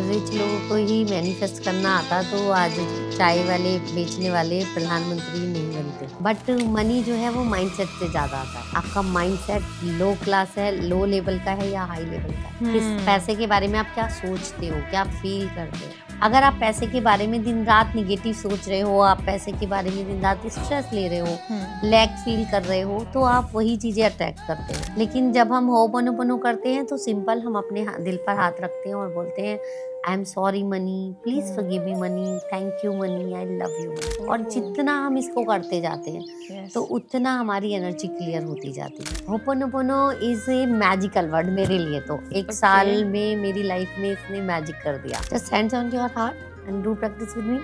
Rich लोगों को ही manifest करना आता तो आज चाय वाले बेचने वाले प्रधानमंत्री नहीं बनते। बट मनी जो है वो माइंडसेट से ज्यादा आता है। आपका माइंडसेट लो क्लास है, लो लेवल का है या हाई लेवल का है। किस पैसे के बारे में आप क्या सोचते हो, क्या फील करते हो। अगर आप पैसे के बारे में दिन रात निगेटिव सोच रहे हो, आप पैसे के बारे में दिन रात स्ट्रेस ले रहे हो, लैक फील कर रहे हो, तो आप वही चीजें अट्रैक्ट करते हो। लेकिन जब हम होपोनोपोनो करते हैं तो सिंपल हम अपने दिल पर हाथ रखते हैं और बोलते हैं आई am sorry money, please forgive me money, thank you money, I love you money. और जितना हम इसको करते जाते हैं तो उतना हमारी एनर्जी क्लियर होती जाती है। Ho'oponopono is a magical word मेरे लिए। तो एक साल में मेरी लाइफ में इसने मैजिक कर दिया। Just hands on your heart and do practice with me.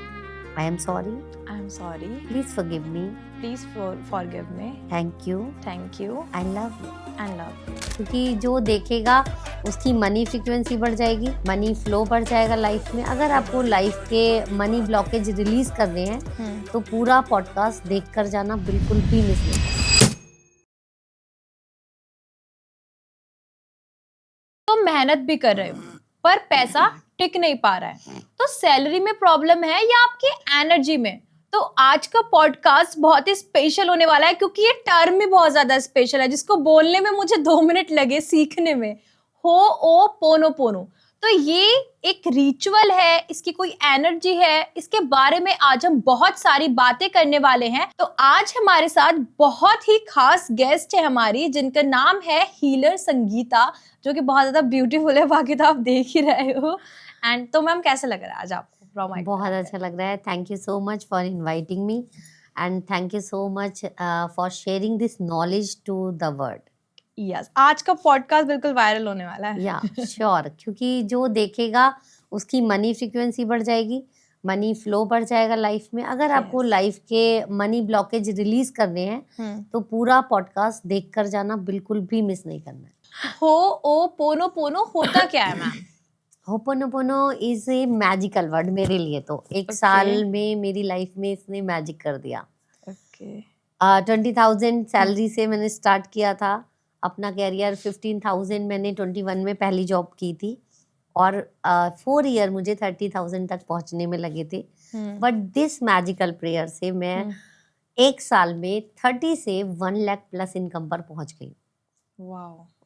I am sorry, please forgive me, forgive me, thank you, I love you, and love you। क्योंकि जो देखेगा उसकी मनी फ्रीक्वेंसी बढ़ जाएगी, मनी फ्लो बढ़ जाएगा लाइफ में। अगर आपको लाइफ के मनी ब्लॉकेज रिलीज करने हैं तो पूरा पॉडकास्ट देख कर जाना, बिल्कुल भी मिस नहीं करना। तो मेहनत भी कर रहे हो पर पैसा टिक नहीं पा रहा है, तो सैलरी में प्रॉब्लम है या आपकी एनर्जी में? तो आज का पॉडकास्ट बहुत ही स्पेशल होने वाला है, क्योंकि ये टर्म ही बहुत ज्यादा स्पेशल है, जिसको बोलने में मुझे 2 मिनट लगे सीखने में। होओपोनोपोनो। तो ये एक रिचुअल है, इसकी कोई एनर्जी है, इसके बारे में आज हम बहुत सारी बातें करने वाले हैं। तो आज हमारे साथ बहुत ही खास गेस्ट है हमारी, जिनका नाम है हीलर संगीता, जो कि बहुत ज्यादा ब्यूटीफुल है, बाकी तो आप देख ही रहे हो। एंड तो मैम कैसा लग रहा है आज आपको? बहुत अच्छा लग रहा है। Thank you so much for inviting me and thank you so much for sharing this knowledge to the world. Yes, आज का पॉडकास्ट बिल्कुल वायरल होने वाला है। या श्योर, क्योंकि जो देखेगा उसकी मनी फ्रीक्वेंसी बढ़ जाएगी, मनी फ्लो बढ़ जाएगा लाइफ में। अगर आपको लाइफ के मनी ब्लॉकेज रिलीज करने हैं तो पूरा पॉडकास्ट देख कर जाना, बिल्कुल भी मिस नहीं करना है। होओपोनोपोनो होता क्या है ma'am? Ho'oponopono is a magical word मेरे लिए। तो एक साल में मेरी लाइफ में इसने मैजिक कर दिया। 20,000 सैलरी से मैंने स्टार्ट किया था अपना कैरियर। 15,000 मैंने 21 में पहली जॉब की थी और 4 ईयर मुझे 30,000 तक पहुंचने में लगे थे। बट दिस मैजिकल प्रेयर से मैं एक साल में 30 से 1 लाख प्लस इनकम पर पहुंच गई।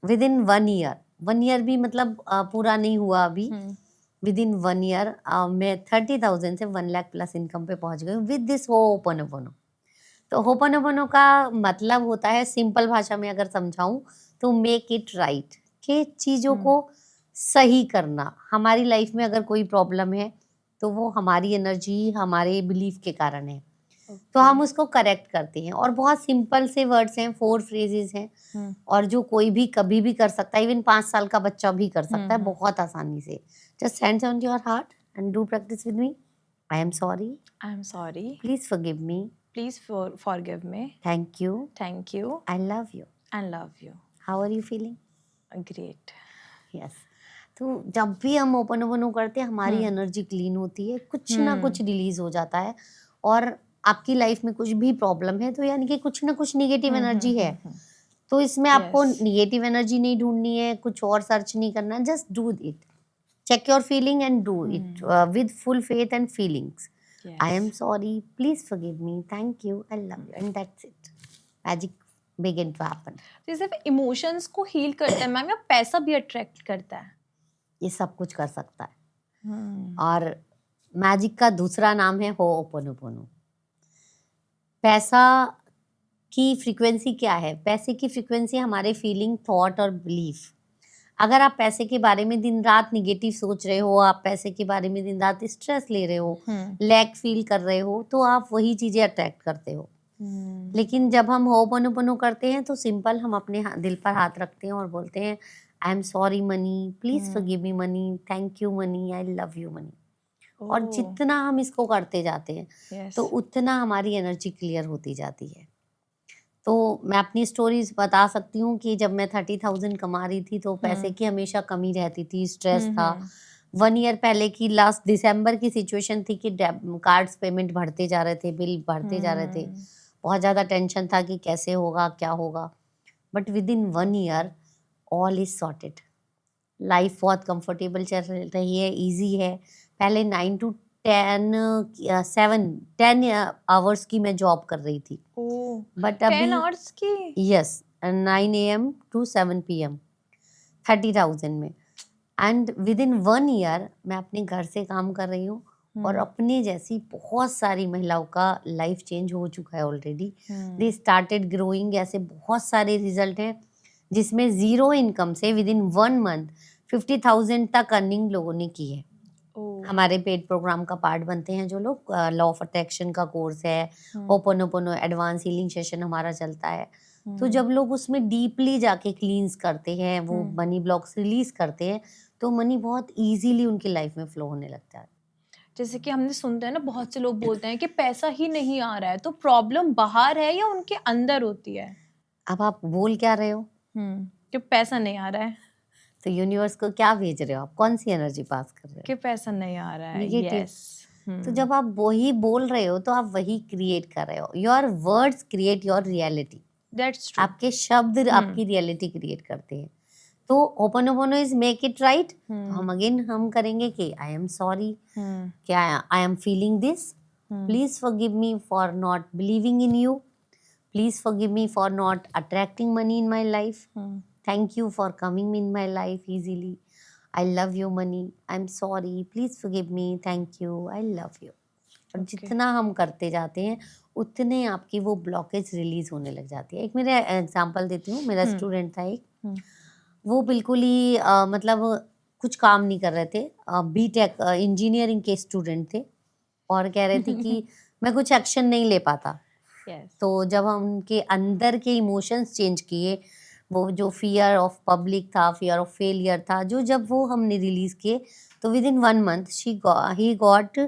With in 1 year. 1 ईयर भी मतलब पूरा नहीं हुआ अभी। विद इन 1 ईयर मैं 30,000 से 1 लाख प्लस इनकम पे पहुंच गई विद दिस होपोनोपोनो। तो होपोनोपोनो का मतलब होता है, सिंपल भाषा में अगर समझाऊं तो मेक इट राइट, कि चीज़ों को सही करना। हमारी लाइफ में अगर कोई प्रॉब्लम है तो वो हमारी एनर्जी, हमारे बिलीफ के कारण है। तो हम उसको करेक्ट करते हैं और बहुत सिंपल से वर्ड्स हैं, 4 फ्रेजेस हैं और जो कोई भी कभी भी कर सकता है। इवन 5 साल का बच्चा भी कर सकता है बहुत आसानी से। Just hands on your heart and do practice with me. I am sorry, please forgive me, forgive me, thank you, I love you, and love you। how are you feeling? Great। yes। तो जब भी हम open करते हैं हमारी energy clean होती है, कुछ ना कुछ रिलीज हो जाता है। और आपकी लाइफ में कुछ भी प्रॉब्लम है तो यानी कि कुछ ना कुछ निगेटिव एनर्जी है। तो इसमें आपको निगेटिव एनर्जी नहीं ढूंढनी है, कुछ और सर्च नहीं करना है। Just do it, check your feeling and do it with full faith and feelings. I am sorry, please forgive me, thank you, I love you, and that's it. Magic begin to happen. तो सिर्फ emotions को heal करता है ma'am, या पैसा भी attract करता है? ये सब कुछ कर सकता है। और मैजिक का दूसरा नाम है होओपोनोपोनो। पैसा की फ्रीक्वेंसी क्या है? पैसे की फ्रीक्वेंसी हमारे फीलिंग, थॉट और बिलीफ। अगर आप पैसे के बारे में दिन रात निगेटिव सोच रहे हो, आप पैसे के बारे में दिन रात स्ट्रेस ले रहे हो, लैक फील कर रहे हो, तो आप वही चीजें अट्रैक्ट करते हो। लेकिन जब हम होपोनोपोनो करते हैं तो सिंपल हम अपने दिल पर हाथ रखते हैं और बोलते हैं आई am sorry money, please forgive me money, thank you money, I love you money. और जितना हम इसको करते जाते हैं तो उतना हमारी एनर्जी क्लियर होती जाती है। तो मैं अपनी स्टोरीज बता सकती हूँ कि जब मैं 30,000 कमा रही थी तो पैसे की हमेशा कमी रहती थी, स्ट्रेस था। 1 ईयर पहले की लास्ट दिसंबर की सिचुएशन थी कि कार्ड्स पेमेंट बढ़ते जा रहे थे, बिल बढ़ते जा रहे थे। बहुत ज़्यादा टेंशन था कि कैसे होगा, क्या होगा। But with in 1 year all is sorted. Life बहुत कंफर्टेबल चल रही है, इजी है। पहले 9 to 10 10 आवर्स की मैं जॉब कर रही थी, ओह, बट 10 अभी आवर्स की? यस 9 AM to 7 PM 30,000 में। एंड विद इन 1 ईयर मैं अपने घर से काम कर रही हूँ और अपने जैसी बहुत सारी महिलाओं का लाइफ चेंज हो चुका है ऑलरेडी। They started growing. ऐसे बहुत सारे रिजल्ट हैं जिसमें जीरो इनकम से विद इन 1 मंथ 50,000 तक अर्निंग लोगों ने की है। हमारे पेड प्रोग्राम का पार्ट बनते हैं जो लोग, लॉ ऑफ अट्रैक्शन का कोर्स है, होपोनोपोनो एडवांस हीलिंग सेशन हमारा चलता है। तो जब लोग उसमें डीपली जाके क्लींस करते हैं, वो मनी ब्लॉक्स रिलीज करते हैं, तो मनी बहुत इजीली उनकी लाइफ में फ्लो होने लगता है। जैसे कि हमने सुनते हैं ना, बहुत से लोग बोलते हैं कि पैसा ही नहीं आ रहा है, तो प्रॉब्लम बाहर है या उनके अंदर होती है? अब आप बोल क्या रहे हो? कि पैसा नहीं आ रहा है। तो यूनिवर्स को क्या भेज रहे हो आप? कौन सी एनर्जी पास कर रहे कि पैसा नहीं आ रहा है। Negative. यस। हो? तो जब आप वही बोल रहे हो तो आप वही क्रिएट कर रहे हो। Your words create your reality. That's true. आपके शब्द आपकी रियलिटी क्रिएट करते हैं। तो ho'oponopono is make it right. तो हम अगेन हम करेंगे कि आई एम सॉरी, क्या I am feeling this, please forgive me for not believing in you, please forgive me for not attracting money in my life, thank you for coming in my life easily, I love you money, I am sorry, please forgive me, thank you, I love you. और जितना हम करते जाते हैं उतने आपकी वो blockage release होने लग जाती है। एक मेरा एग्जांपल देती हूँ। मेरा स्टूडेंट था एक, वो बिल्कुल ही मतलब कुछ काम नहीं कर रहे थे, बीटेक इंजीनियरिंग के स्टूडेंट थे, और कह रहे थे कि मैं कुछ एक्शन नहीं ले पाता। तो जब हम उनके अंदर के इमोशंस चेंज किए, वो जो फियर ऑफ पब्लिक था, फियर ऑफ फेलियर था, जो जब वो हमने रिलीज किए, तो with in 1 month he got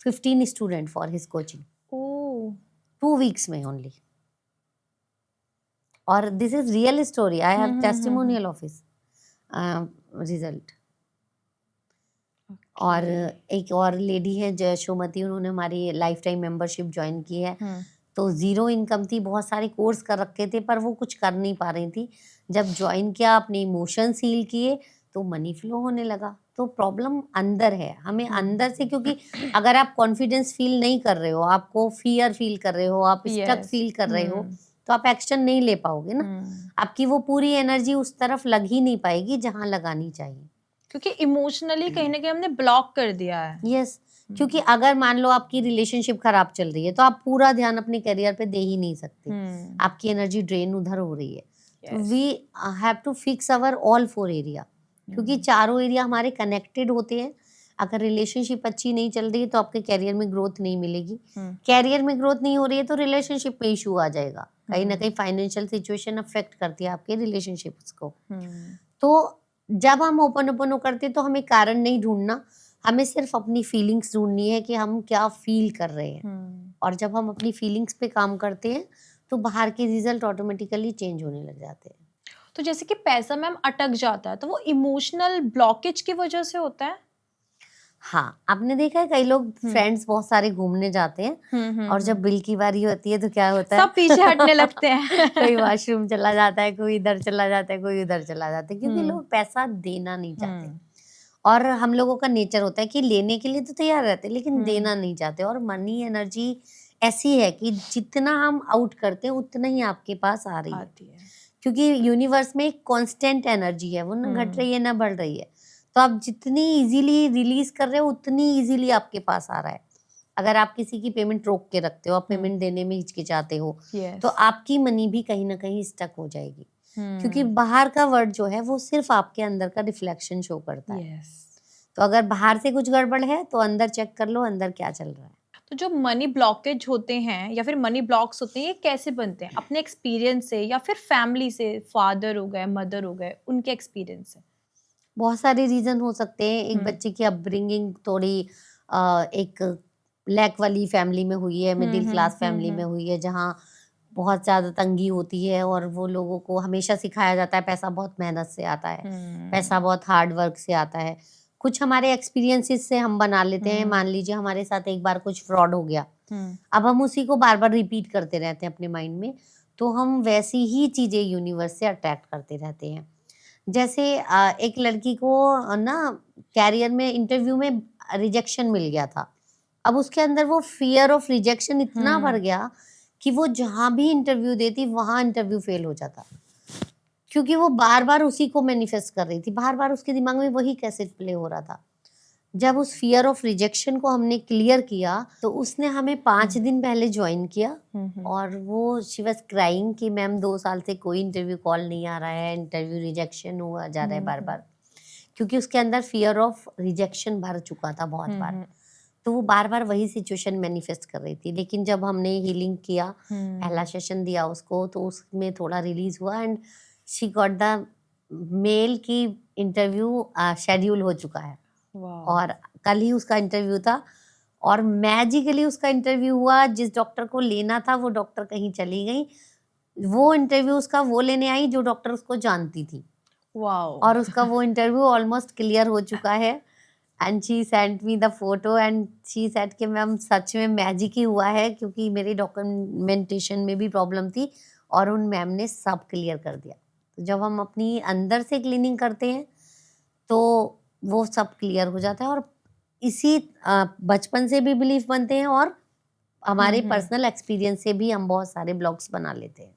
15 student for his coaching. 2 weeks में ओनली। और this is real story, I have testimonial of his result. और एक और लेडी है जयशोमती, उन्होंने हमारी लाइफ टाइम मेंबरशिप ज्वाइन की है। तो जीरो इनकम थी, बहुत सारे कोर्स कर रखे थे, पर वो कुछ कर नहीं पा रही थी। जब ज्वाइन किया, अपने इमोशंस हील किए, तो मनी फ्लो होने लगा। तो प्रॉब्लम अंदर है, हमें अंदर से, क्योंकि अगर आप कॉन्फिडेंस फील नहीं कर रहे हो, आपको फियर फील कर रहे हो, आप स्टक फील कर रहे हो, तो आप एक्शन नहीं ले पाओगे ना। आपकी वो पूरी एनर्जी उस तरफ लग ही नहीं पाएगी जहां लगानी चाहिए, क्योंकि इमोशनली कहीं ना कहीं हमने ब्लॉक कर दिया है। यस। क्योंकि अगर मान लो आपकी रिलेशनशिप खराब चल रही है, तो आप पूरा ध्यान अपने करियर पे दे ही नहीं सकते। आपकी एनर्जी ड्रेन उधर हो रही है। We have to fix our all 4 area, क्योंकि चारों एरिया हमारे कनेक्टेड होते हैं। अगर रिलेशनशिप अच्छी नहीं चल रही है तो आपके कैरियर में ग्रोथ नहीं मिलेगी। कैरियर में ग्रोथ नहीं हो रही है तो रिलेशनशिप में इशू आ जाएगा। कहीं ना कहीं फाइनेंशियल सिचुएशन अफेक्ट करती है आपके रिलेशनशिप्स को। तो जब हम ओपन करते तो हमें कारण नहीं ढूंढना, हमें सिर्फ अपनी फीलिंग्स ढूंढनी है कि हम क्या फील कर रहे हैं। और जब हम अपनी फीलिंग्स पे काम करते हैं तो बाहर के रिजल्ट ऑटोमेटिकली चेंज होने लग जाते हैं। तो जैसे कि पैसा मैम अटक जाता है, तो वो इमोशनल ब्लॉकेज की वजह से होता है? हाँ, आपने देखा है कई लोग फ्रेंड्स बहुत सारे घूमने जाते हैं, और जब बिल की बारी होती है तो क्या होता है, सब पीछे हटने लगते हैं। कोई वॉशरूम चला जाता है, कोई इधर चला जाता है, कोई उधर चला जाता है, क्योंकि लोग पैसा देना नहीं चाहते। और हम लोगों का नेचर होता है कि लेने के लिए तो तैयार रहते हैं, लेकिन देना नहीं चाहते। और मनी एनर्जी ऐसी है कि जितना हम आउट करते हैं उतना ही आपके पास आ रही है, क्योंकि यूनिवर्स में एक कांस्टेंट एनर्जी है, वो ना घट रही है ना बढ़ रही है। तो आप जितनी इजीली रिलीज कर रहे हो उतनी इजीली आपके पास आ रहा है। अगर आप किसी की पेमेंट रोक के रखते हो, आप पेमेंट देने में हिचकिचाते हो, तो आपकी मनी भी कहीं ना कहीं स्टक हो जाएगी, क्योंकि बाहर का वर्ड जो है वो सिर्फ आपके अंदर का रिफ्लेक्शन शो करता है। तो अगर बाहर से कुछ गड़बड़ है तो अंदर चेक कर लो अंदर क्या चल रहा है। तो जो मनी ब्लॉकेज होते हैं या फिर मनी ब्लॉक्स होते हैं, ये कैसे बनते हैं? अपने एक्सपीरियंस से या फिर फैमिली से, फादर हो गए, मदर हो गए, उनके एक्सपीरियंस से? बहुत सारे रीजन हो सकते हैं। एक बच्चे की अपब्रिंगिंग थोड़ी एक लैक वाली फैमिली में हुई है, मिडिल क्लास फैमिली में हुई है, जहाँ बहुत ज़्यादा तंगी होती है, और वो लोगों को हमेशा सिखाया जाता है पैसा बहुत मेहनत से आता है, पैसा बहुत हार्ड वर्क से आता है। कुछ हमारे एक्सपीरियंसेस से हम बना लेते हैं। मान लीजिए हमारे साथ एक बार कुछ फ्रॉड हो गया, अब हम उसी को बार बार रिपीट करते रहते हैं अपने माइंड में, तो हम वैसी ही चीज़ें यूनिवर्स से अट्रैक्ट करते रहते हैं। जैसे एक लड़की को ना कैरियर में इंटरव्यू में रिजेक्शन मिल गया था। अब उसके अंदर वो फियर ऑफ रिजेक्शन इतना भर गया कि वो जहाँ भी इंटरव्यू देती वहाँ इंटरव्यू फेल हो जाता, क्योंकि वो बार बार उसी को मैनिफेस्ट कर रही थी, बार बार उसके दिमाग में वही कैसेट प्ले हो रहा था। जब उस फियर ऑफ रिजेक्शन को हमने क्लियर किया तो उसने हमें 5 दिन पहले ज्वाइन किया, और वो शी वाज क्राइंग कि मैम 2 साल से कोई इंटरव्यू कॉल नहीं आ रहा है, इंटरव्यू रिजेक्शन हुआ जा रहा है बार बार, क्योंकि उसके अंदर फियर ऑफ रिजेक्शन भर चुका था बहुत बार। तो वो बार बार वही सिचुएशन मैनिफेस्ट कर रही थी। लेकिन जब हमने हीलिंग किया, पहला सेशन दिया उसको, तो उसमें थोड़ा रिलीज हुआ and she got the mail की इंटरव्यू शेड्यूल हो चुका है, और कल ही उसका इंटरव्यू था, और मैजिकली उसका इंटरव्यू हुआ। जिस डॉक्टर को लेना था वो डॉक्टर कहीं चली गई, वो इंटरव्यू उसका वो लेने आई जो डॉक्टर उसको जानती थी, और उसका वो इंटरव्यू ऑलमोस्ट क्लियर हो चुका है। And she sent me the photo and she said कि मैम सच में मैजिक ही हुआ है, क्योंकि मेरी डॉक्यूमेंटेशन में भी प्रॉब्लम थी और उन मैम ने सब क्लियर कर दिया। तो जब हम अपनी अंदर से क्लीनिंग करते हैं तो वो सब क्लियर हो जाता है, और इसी बचपन से भी बिलीफ बनते हैं, और हमारे पर्सनल एक्सपीरियंस से भी हम बहुत सारे ब्लॉग्स बना लेते हैं।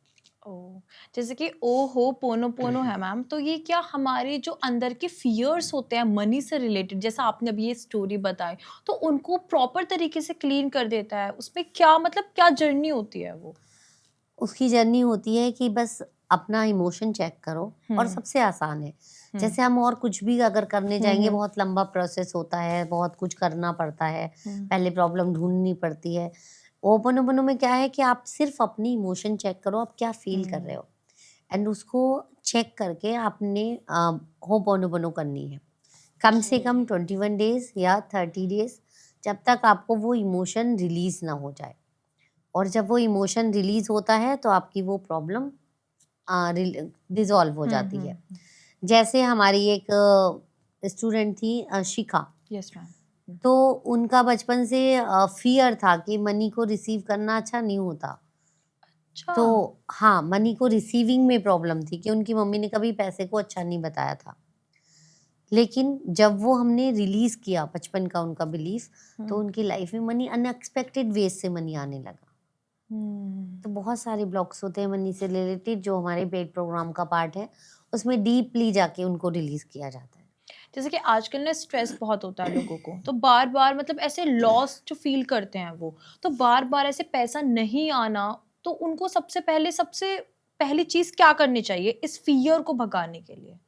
जैसे कि ओ हो पोनो पोनो है मैम, तो ये क्या हमारे जो अंदर के फियर्स होते हैं मनी से रिलेटेड, जैसा आपने अभी ये स्टोरी बताई, तो उनको प्रॉपर तरीके से क्लीन कर देता है? उसमें क्या मतलब क्या जर्नी होती है वो? उसकी जर्नी होती है कि बस अपना इमोशन चेक करो, और सबसे आसान है। जैसे हम और कुछ भी अगर करने जाएंगे बहुत लंबा प्रोसेस होता है, बहुत कुछ करना पड़ता है, पहले प्रॉब्लम ढूंढनी पड़ती है। ओपन में क्या है कि आप सिर्फ अपनी इमोशन चेक करो, आप क्या फील कर रहे हो, एंड उसको चेक करके आपने होपोनोपोनो करनी है कम से कम 21 डेज या 30 डेज, जब तक आपको वो इमोशन रिलीज ना हो जाए। और जब वो इमोशन रिलीज होता है तो आपकी वो प्रॉब्लम डिजॉल्व हो जाती है। जैसे हमारी एक स्टूडेंट थी शिखा, यस मैम। तो उनका बचपन से फियर था कि मनी को रिसीव करना अच्छा नहीं होता। अच्छा। तो हाँ, मनी को रिसीविंग में प्रॉब्लम थी कि उनकी मम्मी ने कभी पैसे को अच्छा नहीं बताया था। लेकिन जब वो हमने रिलीज किया बचपन का उनका बिलीफ, तो उनकी लाइफ में मनी अनएक्सपेक्टेड वेज से मनी आने लगा। तो बहुत सारे ब्लॉग्स होते हैं मनी से रिलेटेड जो हमारे पेड प्रोग्राम का पार्ट है, उसमें डीपली जाके उनको रिलीज किया जाता है। जैसे कि आजकल ना स्ट्रेस बहुत होता है लोगों को, तो बार बार मतलब ऐसे लॉस जो फील करते हैं वो, तो बार बार ऐसे पैसा नहीं आना, तो उनको सबसे पहली चीज क्या करनी चाहिए इस फियर को भगाने के लिए?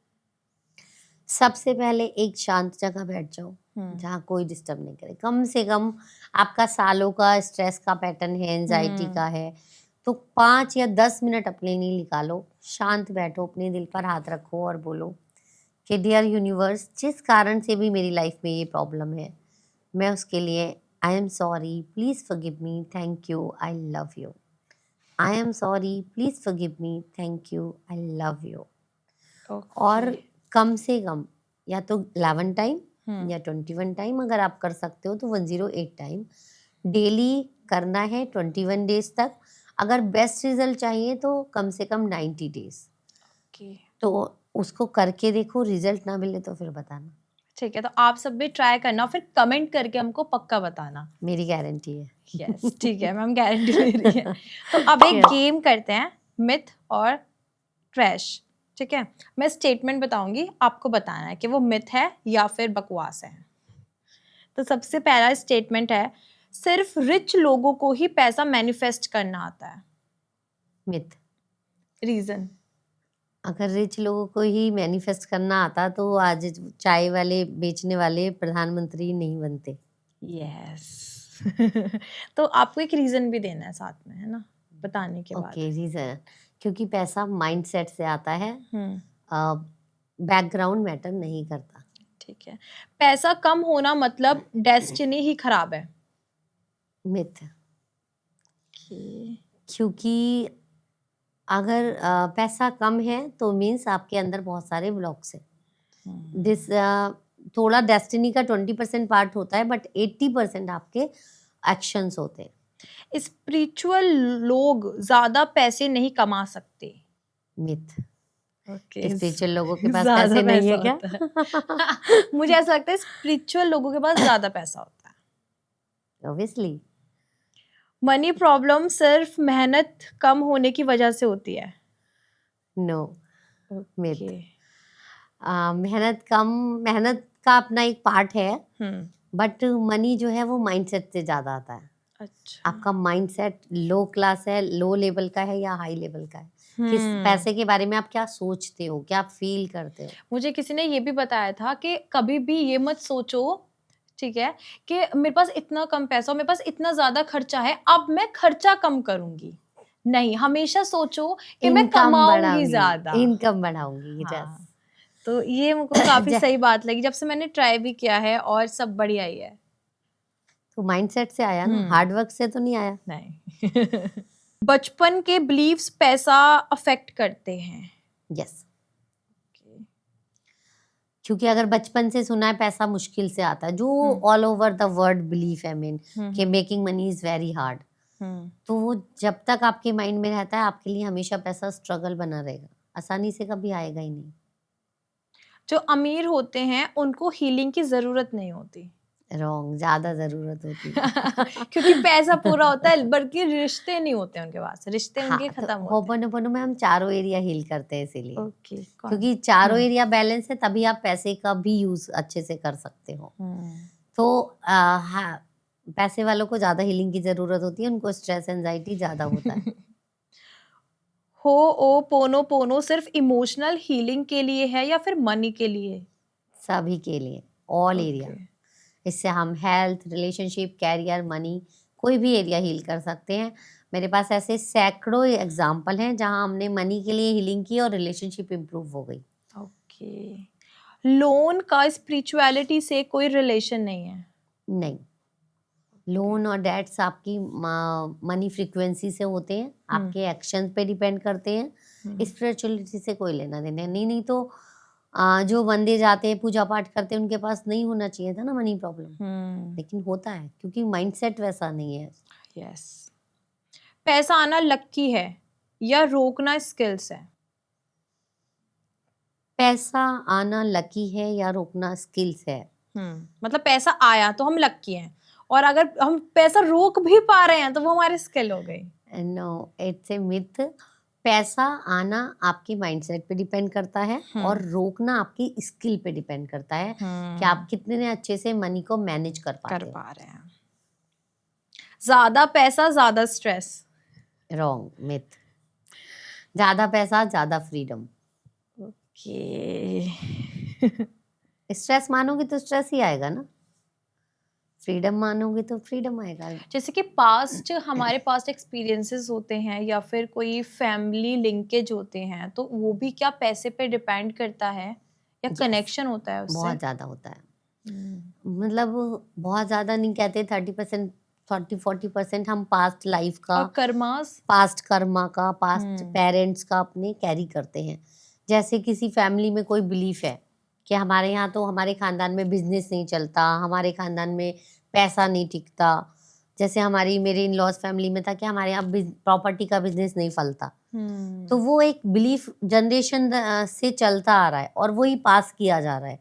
सबसे पहले एक शांत जगह बैठ जाओ जहाँ कोई डिस्टर्ब नहीं करे। कम से कम आपका सालों का स्ट्रेस का पैटर्न है, एंजाइटी का है, तो 5 या 10 मिनट अपने लिए निकालो, शांत बैठो, अपने दिल पर हाथ रखो और बोलो कि डियर यूनिवर्स, जिस कारण से भी मेरी लाइफ में ये प्रॉब्लम है, मैं उसके लिए आई am sorry, please forgive me, thank you, I love you. I am sorry, please forgive me, thank you, I love you. और कम से कम या तो 11 टाइम या 21 टाइम, अगर आप कर सकते हो तो 108 टाइम डेली करना है 21 डेज तक। अगर बेस्ट रिजल्ट चाहिए तो कम से कम 90 डेज। तो उसको करके देखो, रिजल्ट ना मिले तो फिर बताना। ठीक है, तो आप सब भी ट्राई करना, फिर कमेंट करके हमको पक्का बताना। मेरी गारंटी है। यस, ठीक है मैम, गारंटी ले रही है। तो अब एक गेम करते हैं, मिथ और ट्रैश। ठीक है, मैं स्टेटमेंट बताऊंगी, आपको बताना है कि वो मिथ है या फिर बकवास है। तो सबसे पहला स्टेटमेंट है, सिर्फ रिच लोगों को ही पैसा मैनिफेस्ट करना आता है। मिथ। रीजन? अगर रिच लोगों को ही मैनिफेस्ट करना आता तो आज चाय वाले बेचने वाले प्रधानमंत्री नहीं बनते। यस। तो आपको एक रीजन भी देना है साथ में, है ना, बताने के बाद। ओके, रीजन, क्योंकि पैसा माइंडसेट से आता है, बैकग्राउंड मैटर नहीं करता। ठीक है, पैसा कम होना मतलब डेस्टिनी ही खराब है? मिथ। क्योंकि अगर पैसा कम है तो मीन्स आपके अंदर बहुत सारे ब्लॉक्स हैं। दिस थोड़ा डेस्टिनी का 20% पार्ट होता है, बट 80% आपके एक्शंस होते हैं। स्पिरिचुअल लोग ज्यादा पैसे नहीं कमा सकते? मिथ। ओके, स्पिरिचुअल लोगों के पास ज्यादा पैसे नहीं है पैसा क्या? होता है। मुझे ऐसा लगता है स्पिरिचुअल लोगों के पास ज्यादा पैसा होता है। ऑब्वियसली मनी प्रॉब्लम सिर्फ मेहनत कम होने की वजह से होती है। No, myth. ओके। मेहनत का अपना एक पार्ट है, हम्म। बट मनी जो है वो माइंडसेट से ज्यादा आता है। अच्छा। आपका माइंडसेट लो क्लास है, लो लेवल का है या हाई लेवल का है, किस पैसे के बारे में आप क्या सोचते हो, क्या फील करते हो। मुझे किसी ने ये भी बताया था कि कभी भी ये मत सोचो, ठीक है, कि मेरे पास इतना कम पैसा और मेरे पास इतना ज्यादा खर्चा है, अब मैं खर्चा कम करूंगी। नहीं, हमेशा सोचो कि मैं कमाऊंगी ज्यादा। इनकम बढ़ाऊंगी। हाँ, तो ये मुझको काफी जै- सही बात लगी, जब से मैंने ट्राई भी किया है और सब बढ़िया ही है। तो माइंडसेट से आया ना, हार्ड वर्क से तो नहीं आया। नहीं। बचपन के बिलीव्स पैसा अफेक्ट करते हैं। यस, क्योंकि अगर बचपन से सुना है पैसा मुश्किल से आता है, जो all over the world belief है मेन कि making money is very hard, तो वो जब तक आपके माइंड में रहता है आपके लिए हमेशा पैसा स्ट्रगल बना रहेगा, आसानी से कभी आएगा ही नहीं। जो अमीर होते हैं उनको हीलिंग की जरूरत नहीं होती। रॉन्ग, ज्यादा जरूरत होती है। क्योंकि पैसा पूरा होता है, बल्कि रिश्ते नहीं होते उनके पास, रिश्ते हाँ, उनके खत्म तो होते होपोनोपोनो में हम चारों एरिया हील करते हैं इसीलिए। ओके, क्योंकि चारों एरिया बैलेंस है, तभी आप पैसे का भी यूज अच्छे से कर सकते हो। तो हाँ, पैसे वालों को ज्यादा हीलिंग की जरूरत होती है, उनको स्ट्रेस एंजाइटी ज्यादा होता है। हो ओ पोनो पोनो सिर्फ इमोशनल हीलिंग के लिए है या फिर मनी के लिए? सभी के लिए, ऑल एरिया। इससे हम हेल्थ, रिलेशनशिप, कैरियर, मनी, कोई भी एरिया हील कर सकते हैं। मेरे पास ऐसे सैकड़ों एग्जाम्पल हैं जहां हमने मनी के लिए हीलिंग की और रिलेशनशिप इम्प्रूव हो गई। ओके। लोन का स्पिरिचुअलिटी से कोई रिलेशन नहीं है? नहीं, लोन और डेट्स आपकी मनी फ्रीक्वेंसी से होते हैं, आपके एक्शन पे डिपेंड करते हैं, स्पिरिचुअलिटी से कोई लेना देना नहीं। नहीं तो जो बंदे जाते हैं पूजा पाठ करते हैं उनके पास नहीं होना चाहिए था ना मनी प्रॉब्लम, लेकिन होता है क्योंकि माइंडसेट वैसा नहीं है। यस। पैसा आना लक्की है या रोकना स्किल्स है? पैसा आना लकी है या रोकना स्किल्स है। मतलब पैसा आया तो हम लक्की हैं, और अगर हम पैसा रोक भी पा रहे हैं तो वो हमारी स्किल हो गई। No, it's a myth. पैसा आना आपके माइंडसेट पे डिपेंड करता है और रोकना आपकी स्किल पे डिपेंड करता है कि आप कितने अच्छे से मनी को मैनेज कर रहे हैं। ज्यादा पैसा ज्यादा स्ट्रेस? Wrong, myth. ज्यादा पैसा ज्यादा फ्रीडम। ओके। स्ट्रेस मानोगे तो स्ट्रेस ही आएगा ना, फ्रीडम मानोगे तो फ्रीडम आएगा। जैसे कि हमारे पास्ट एक्सपीरियंसेस होते हैं या फिर कोई फैमिली लिंकेज होते हैं, तो वो भी क्या पैसे पे डिपेंड करता है या कनेक्शन होता है उससे? बहुत ज्यादा होता है। मतलब बहुत ज्यादा नहीं कहते, 30%, 40% हम पास्ट लाइफ का, पास्ट कर्मा का, पास्ट पेरेंट्स का अपने कैरी करते हैं। जैसे किसी फैमिली में कोई बिलीफ है कि हमारे यहाँ तो हमारे खानदान में बिजनेस नहीं चलता, हमारे खानदान में पैसा नहीं टिकता। जैसे मेरे इन लॉज फैमिली में था कि हमारे यहाँ प्रॉपर्टी का बिजनेस नहीं फलता। तो वो एक बिलीफ जनरेशन से चलता आ रहा है और वो ही पास किया जा रहा है।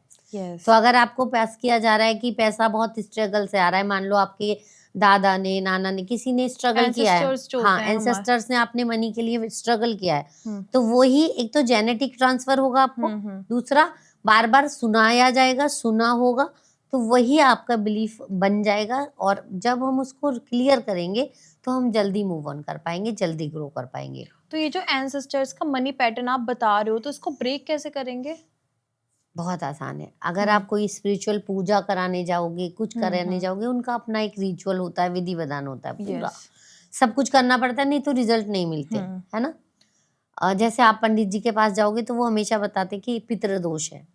तो अगर आपको पास किया जा रहा है कि पैसा बहुत स्ट्रगल से आ रहा है, मान लो आपके दादा ने, नाना ने, किसी ने स्ट्रगल किया है, हाँ, एंसेस्टर्स ने आपने मनी के लिए स्ट्रगल किया है, तो वही एक तो जेनेटिक ट्रांसफर होगा आपको, दूसरा बार बार सुनाया जाएगा, सुना होगा, तो वही आपका बिलीफ बन जाएगा। और जब हम उसको क्लियर करेंगे तो हम जल्दी मूव ऑन कर पाएंगे, जल्दी ग्रो कर पाएंगे। तो ये जो एंसेस्टर्स का मनी पैटर्न आप बता रहे हो, तो इसको ब्रेक कैसे करेंगे? बहुत आसान है। अगर आप कोई स्पिरिचुअल पूजा कराने जाओगे, कुछ कराने जाओगे, उनका अपना एक रिचुअल होता है, विधि विधान होता है, पूरा सब कुछ करना पड़ता है, नहीं तो रिजल्ट नहीं मिलते, है ना। जैसे आप पंडित जी के पास जाओगे तो वो हमेशा बताते कि पितृदोष है,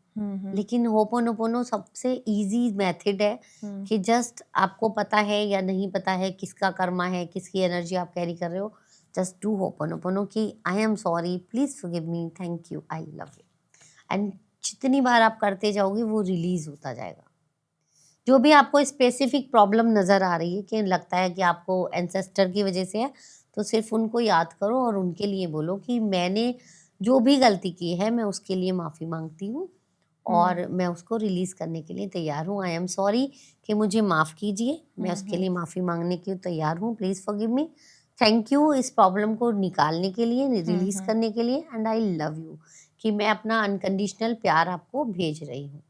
लेकिन होपोनोपोनो सबसे इजी मेथड है कि जस्ट आपको पता है या नहीं पता है किसका कर्मा है, किसकी एनर्जी आप कैरी कर रहे हो, जस्ट डू होपोनोपोनो कि आई am sorry, please forgive me, thank you, I love you, and जितनी बार आप करते जाओगे वो रिलीज होता जाएगा। जो भी आपको स्पेसिफिक प्रॉब्लम नजर आ रही है कि लगता है कि आपको एंसेस्टर की वजह से है, तो सिर्फ उनको याद करो और उनके लिए बोलो कि मैंने जो भी गलती की है मैं उसके लिए माफ़ी मांगती हूँ और मैं उसको रिलीज़ करने के लिए तैयार हूँ। आई एम सॉरी कि मुझे माफ़ कीजिए, मैं उसके लिए माफ़ी मांगने के लिए तैयार हूँ, please forgive me. Thank you इस प्रॉब्लम को निकालने के लिए, रिलीज़ करने के लिए, एंड आई लव यू कि मैं अपना अनकंडीशनल प्यार आपको भेज रही हूँ।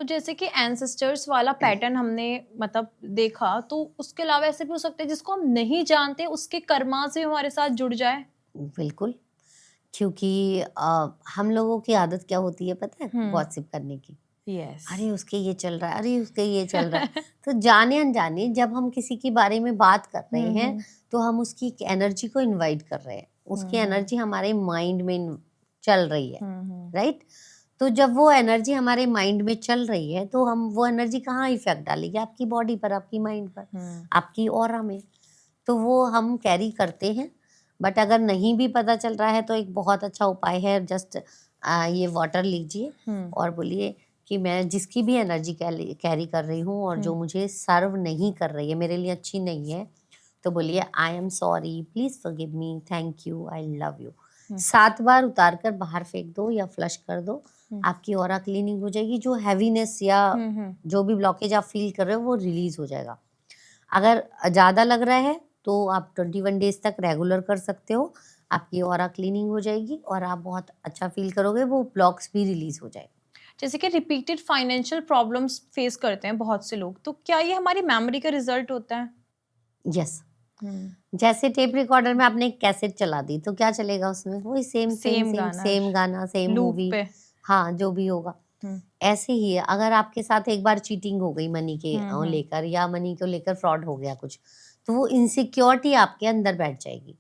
तो जैसे कि एंसेस्टर्स वाला पैटर्न हमने मतलब देखा, तो उसके अलावा ऐसे भी हो सकता है जिसको हम नहीं जानते उसके कर्मा से हमारे साथ जुड़ जाए। बिल्कुल, क्योंकि हम लोगों की आदत क्या होती है पता है? गॉसिप करने की। यस। अरे उसके ये चल रहा है, अरे उसके ये चल रहा है। तो जाने अनजाने जब हम किसी के बारे में बात कर रहे हैं तो हम उसकी एनर्जी को इनवाइट कर रहे हैं, उसकी एनर्जी हमारे माइंड में चल रही है, राइट? तो जब वो एनर्जी हमारे माइंड में चल रही है तो हम वो एनर्जी कहाँ इफेक्ट डालेगी? आपकी बॉडी पर, आपकी माइंड पर, आपकी ऑरा में। तो वो हम कैरी करते हैं। बट अगर नहीं भी पता चल रहा है तो एक बहुत अच्छा उपाय है, जस्ट ये वाटर लीजिए और बोलिए कि मैं जिसकी भी एनर्जी कैरी कर रही हूँ और जो मुझे सर्व नहीं कर रही है, मेरे लिए अच्छी नहीं है, तो बोलिए आई am sorry, please forgive me, thank you, I love you. 7 बार उतार कर बाहर फेंक दो या फ्लश कर दो, आपकी ऑरा क्लीनिंग हो जाएगी। जो हैवीनेस या जो भी ब्लॉकेज आप फील कर रहे हो वो रिलीज हो जाएगा। अगर ज़्यादा लग रहा है तो आप 21 डेज तक रेगुलर कर सकते हो, आपकी ऑरा क्लीनिंग हो जाएगी और आप बहुत अच्छा फील करोगे, वो ब्लॉक्स भी रिलीज हो जाएगा। जैसे कि रिपीटेड फाइनेंशियल प्रॉब्लम्स फेस करते हैं बहुत से लोग, तो क्या ये हमारी मेमोरी का रिजल्ट होता है? यस। जैसे टेप रिकॉर्डर में आपने एक कैसेट चला दी तो क्या चलेगा उसमें? वही सेम सेम गाना, सेम गाना, सेम लूप मूवी, पे। हाँ जो भी होगा। ऐसे ही है, अगर आपके साथ एक बार चीटिंग हो गई मनी के लेकर या मनी को लेकर फ्रॉड हो गया कुछ, तो वो इनसिक्योरिटी आपके अंदर बैठ जाएगी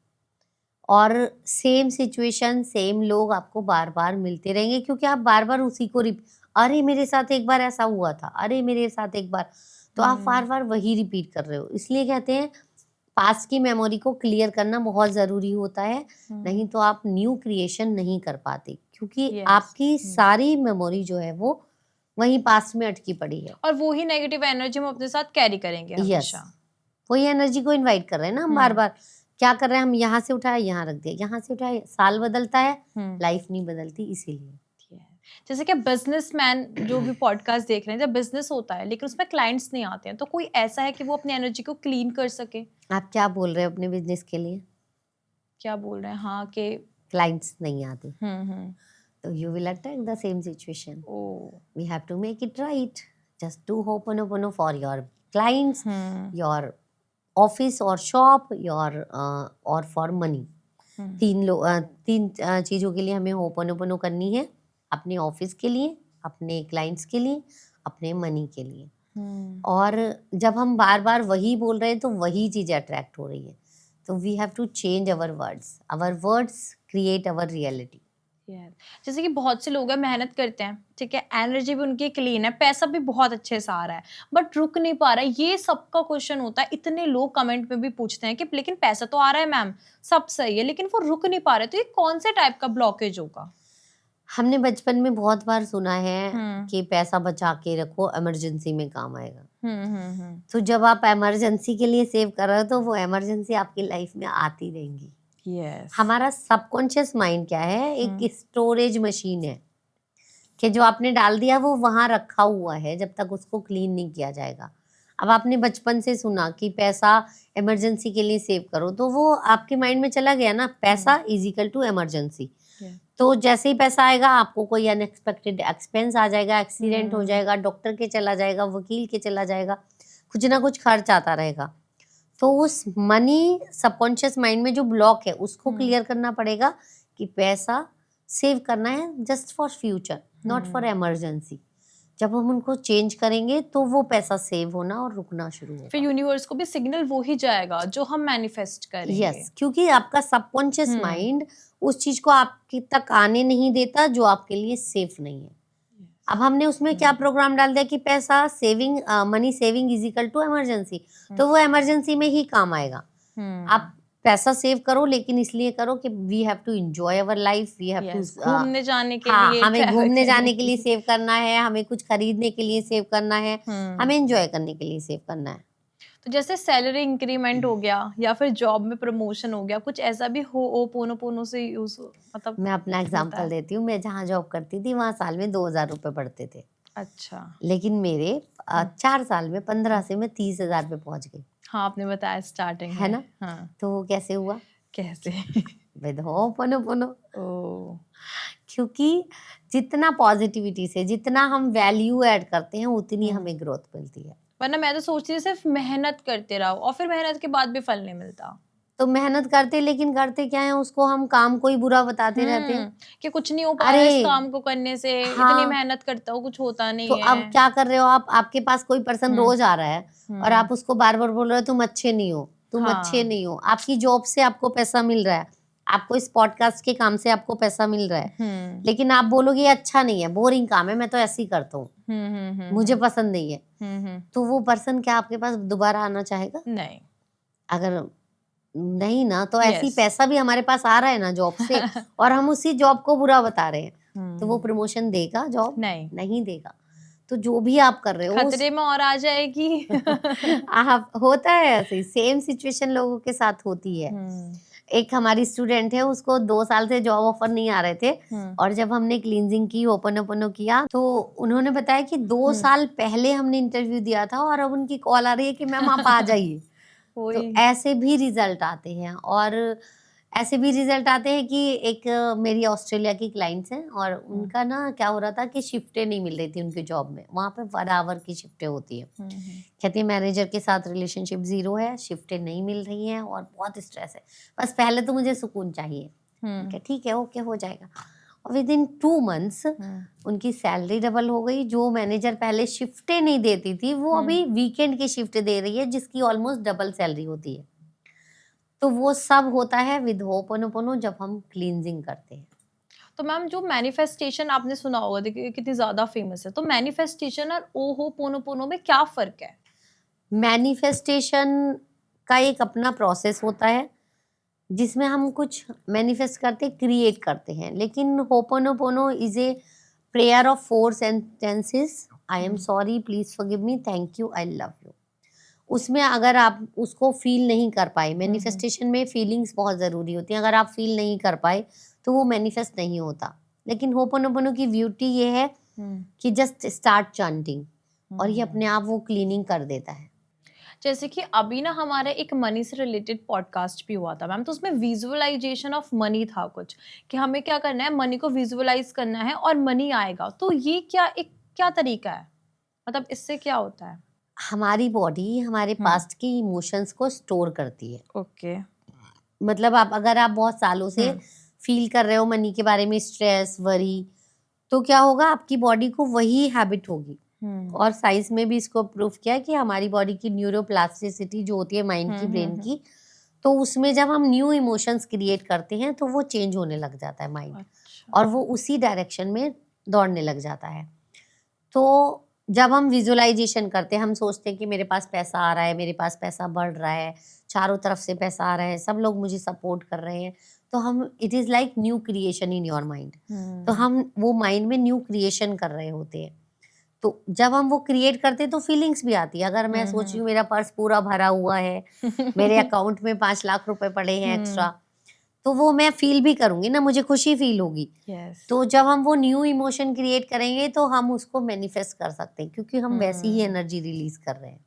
और सेम सिचुएशन, सेम लोग आपको बार बार मिलते रहेंगे क्योंकि आप बार बार उसी को अरे मेरे साथ एक बार ऐसा हुआ था, अरे मेरे साथ एक बार, तो आप बार बार वही रिपीट कर रहे हो। इसलिए कहते हैं पास्ट की मेमोरी को क्लियर करना बहुत ज़रूरी होता है, नहीं तो आप न्यू क्रिएशन नहीं कर पाते क्योंकि आपकी सारी मेमोरी जो है वो वहीं पास्ट में अटकी पड़ी है और वो ही नेगेटिव एनर्जी हम अपने साथ कैरी करेंगे हमेशा। वही एनर्जी को इनवाइट कर रहे हैं ना हम बार बार। क्या कर रहे हैं हम? यहाँ से उठाए यहाँ रख दिया, यहाँ से उठाए, साल बदलता है, लाइफ नहीं बदलती, इसीलिए। जैसे कि बिजनेसमैन जो भी पॉडकास्ट देख रहे हैं, जब बिजनेस होता है लेकिन उसमें क्लाइंट्स नहीं आते हैं, तो कोई ऐसा है कि वो अपनी एनर्जी को क्लीन कर सके? आप क्या बोल रहे हो अपने बिजनेस के लिए? क्या बोल रहे हैं? हाँ कि क्लाइंट्स नहीं आते, तो you will attack the same situation. We have to make it right. Just do Ho'oponopono for your clients, your office or shop, your or for money. तीन चीज़ों के लिए हमें Ho'oponopono करनी है, अपने ऑफिस के लिए, अपने क्लाइंट्स के लिए, अपने मनी के लिए। और जब हम बार बार वही बोल रहे हैं तो वही चीज़ें अट्रैक्ट हो रही है। तो we have to change our words create our reality. जैसे कि बहुत से लोग हैं मेहनत करते हैं, ठीक है, एनर्जी भी उनकी क्लीन है, पैसा भी बहुत अच्छे से आ रहा है, बट रुक नहीं पा रहा है। ये सबका क्वेश्चन होता है, इतने लोग कमेंट में भी पूछते हैं कि लेकिन पैसा तो आ रहा है मैम, सब सही है, लेकिन वो रुक नहीं पा रहे, तो ये कौन से टाइप का ब्लॉकेज होगा? हमने बचपन में बहुत बार सुना है कि पैसा बचा के रखो, इमरजेंसी में काम आएगा। तो जब आप इमरजेंसी के लिए सेव कर रहे हो तो वो इमरजेंसी आपकी लाइफ में आती रहेंगी। हमारा सबकॉन्शियस माइंड क्या है? एक स्टोरेज मशीन है कि जो आपने डाल दिया वो वहां रखा हुआ है जब तक उसको क्लीन नहीं किया जाएगा। अब आपने बचपन से सुना कि पैसा इमरजेंसी के लिए सेव करो, तो वो आपके माइंड में चला गया ना, पैसा इज इक्वल टू इमरजेंसी। तो जैसे ही पैसा आएगा आपको कोई अनएक्सपेक्टेड एक्सपेंस आ जाएगा, एक्सीडेंट हो जाएगा, डॉक्टर के चला जाएगा, वकील के चला जाएगा, कुछ ना कुछ खर्च आता रहेगा। तो उस मनी सबकॉन्शियस माइंड में जो ब्लॉक है उसको क्लियर करना पड़ेगा कि पैसा सेव करना है just for future, not for emergency. जब हम उनको चेंज करेंगे तो वो पैसा सेव होना और रुकना शुरू होगा। फिर यूनिवर्स को भी सिग्नल वो ही जाएगा जो हम मैनिफेस्ट करेंगे। यस, क्योंकि आपका सबकॉन्शियस माइंड उस चीज को आपके तक आने नहीं देता जो आपके लिए सेफ नहीं है। अब हमने उसमें क्या प्रोग्राम डाल दिया कि पैसा saving, money saving is equal to emergency, तो वो इमरजेंसी में ही काम आएगा। आप पैसा सेव करो लेकिन इसलिए करो कि we have to enjoy our life, we have to घूमने जाने के लिए, हमें घूमने जाने के लिए सेव करना है, हमें कुछ खरीदने के लिए सेव करना है, हमें एंजॉय करने के लिए सेव करना है। तो जैसे सैलरी इंक्रीमेंट हो गया या फिर जॉब में प्रमोशन हो गया, कुछ ऐसा भी हो ओपोनोपोनो से यूज मतलब मैं अपना होता एग्जांपल है? देती हूँ। मैं जहाँ जॉब करती थी वहाँ साल में 2,000 रुपये बढ़ते थे, अच्छा। लेकिन मेरे 4 साल में 15 से मैं 30,000 पे पहुंच गई, हाँ, आपने बताया स्टार्टिंग है में। ना। हाँ, तो वो कैसे हुआ? कैसे? विद होपनोपोनो। ओ। क्योंकि जितना पॉजिटिविटी से जितना हम वैल्यू ऐड करते हैं उतनी हम्म। हमें ग्रोथ मिलती है। वरना मैं तो सोचती थी सिर्फ मेहनत करते रहो और फिर मेहनत के बाद भी फल नहीं मिलता। तो मेहनत करते, लेकिन करते क्या है, उसको हम काम को ही बुरा बताते रहते हैं। कि कुछ नहीं हो पा रहा अरे है इस काम को करने से, इतनी हाँ, मेहनत करता हूँ कुछ होता तो नहीं अब है। क्या कर रहे हो आप? आपके पास कोई पर्सन हम्म। रोज आ रहा है और हम्म। आप उसको बार बार बोल रहे हो तुम अच्छे नहीं हो, तुम अच्छे हाँ। नहीं हो। आपकी जॉब से आपको पैसा मिल रहा है, आपको इस पॉडकास्ट के काम से आपको पैसा मिल रहा है, हम्म। लेकिन आप बोलोगे ये अच्छा नहीं है, बोरिंग काम है, मैं तो ऐसे ही करता हूँ, मुझे पसंद नहीं है। तो वो पर्सन क्या आपके पास दोबारा आना चाहेगा? नहीं। अगर नहीं ना, तो ऐसे ही यस। पैसा भी हमारे पास आ रहा है ना जॉब से, और हम उसी जॉब को बुरा बता रहे हैं, तो वो हम्म। प्रमोशन देगा जॉब? नहीं, नहीं देगा। तो जो भी आप कर रहे हो खतरे में और आ जाएगी। आप होता है ऐसे, सेम सिचुएशन लोगों के साथ होती है। एक हमारी स्टूडेंट है, उसको 2 साल से जॉब ऑफर नहीं आ रहे थे, और जब हमने क्लींजिंग की, ओपन ओपन किया, तो उन्होंने बताया कि 2 साल पहले हमने इंटरव्यू दिया था और अब उनकी कॉल आ रही है कि मैम आप आ जाइए। तो ऐसे भी रिजल्ट आते हैं, और ऐसे भी रिजल्ट आते हैं कि एक मेरी ऑस्ट्रेलिया की क्लाइंट्स हैं, और उनका ना क्या हो रहा था कि शिफ्टें नहीं मिल रही थी उनकी जॉब में। वहाँ पे 1 आवर की शिफ्टें होती है। कहती है मैनेजर के साथ रिलेशनशिप 0 है, शिफ्टें नहीं मिल रही हैं और बहुत स्ट्रेस है, बस पहले तो मुझे सुकून चाहिए। ठीक है, ओके, हो जाएगा। और विद इन 2 मंथ्स उनकी सैलरी डबल हो गई। जो मैनेजर पहले शिफ्टें नहीं देती थी, वो अभी वीकेंड की शिफ्ट दे रही है, जिसकी ऑलमोस्ट डबल सैलरी होती है। तो वो सब होता है विद होपोनोपोनो, जब हम क्लींजिंग करते हैं। तो मैम जो मैनिफेस्टेशन आपने सुना होगा, देखिए कितनी ज्यादा फेमस है, तो मैनिफेस्टेशन और ओहोपोनोपोनो में क्या फर्क है? मैनिफेस्टेशन का एक अपना प्रोसेस होता है जिसमें हम कुछ मैनिफेस्ट करते, क्रिएट करते हैं, लेकिन ho'oponopono is a prayer of 4 sentences. I am sorry, please forgive me, thank you, I love you. उसमें अगर आप उसको फील नहीं कर पाए, मैनिफेस्टेशन में फीलिंग्स बहुत ज़रूरी होती हैं, अगर आप फील नहीं कर पाए तो वो मैनिफेस्ट नहीं होता। लेकिन होपोनोपोनो की ब्यूटी ये है कि जस्ट स्टार्ट चैंटिंग, और ये अपने आप वो क्लीनिंग कर देता है। जैसे कि अभी ना हमारा एक मनी से रिलेटेड पॉडकास्ट भी हुआ था मैम, तो उसमें विजुअलाइजेशन ऑफ मनी था कुछ, कि हमें क्या करना है, मनी को विजुअलाइज करना है और मनी आएगा। तो ये क्या तरीका है, मतलब इससे क्या होता है? हमारी बॉडी हमारे पास्ट के इमोशंस को स्टोर करती है। ओके। मतलब अगर आप बहुत सालों से फील कर रहे हो मनी के बारे में, स्ट्रेस, वरी, तो क्या होगा, आपकी बॉडी को वही हैबिट होगी। और साइंस में भी इसको प्रूफ किया है कि हमारी बॉडी की न्यूरोप्लास्टिसिटी जो होती है माइंड की, ब्रेन की, तो उसमें जब हम न्यू इमोशंस क्रिएट करते हैं तो वो चेंज होने लग जाता है माइंड। अच्छा। और वो उसी डायरेक्शन में दौड़ने लग जाता है। तो जब हम विजुअलाइजेशन करते हैं, हम सोचते हैं कि मेरे पास पैसा आ रहा है, मेरे पास पैसा बढ़ रहा है, चारों तरफ से पैसा आ रहा है, सब लोग मुझे सपोर्ट कर रहे हैं, तो हम, it is like new creation in your mind. तो हम वो माइंड में न्यू क्रिएशन कर रहे होते हैं। तो जब हम वो क्रिएट करते हैं तो फीलिंग्स भी आती है। अगर मैं सोच रही हूँ मेरा पर्स पूरा भरा हुआ है, मेरे अकाउंट में 5 लाख रुपए पड़े हैं एक्स्ट्रा, तो वो मैं फील भी करूंगी ना, मुझे खुशी फील होगी। तो जब हम वो न्यू इमोशन क्रिएट करेंगे तो हम उसको मैनिफेस्ट कर सकते हैं, क्योंकि हम वैसी ही एनर्जी रिलीज कर रहे हैं।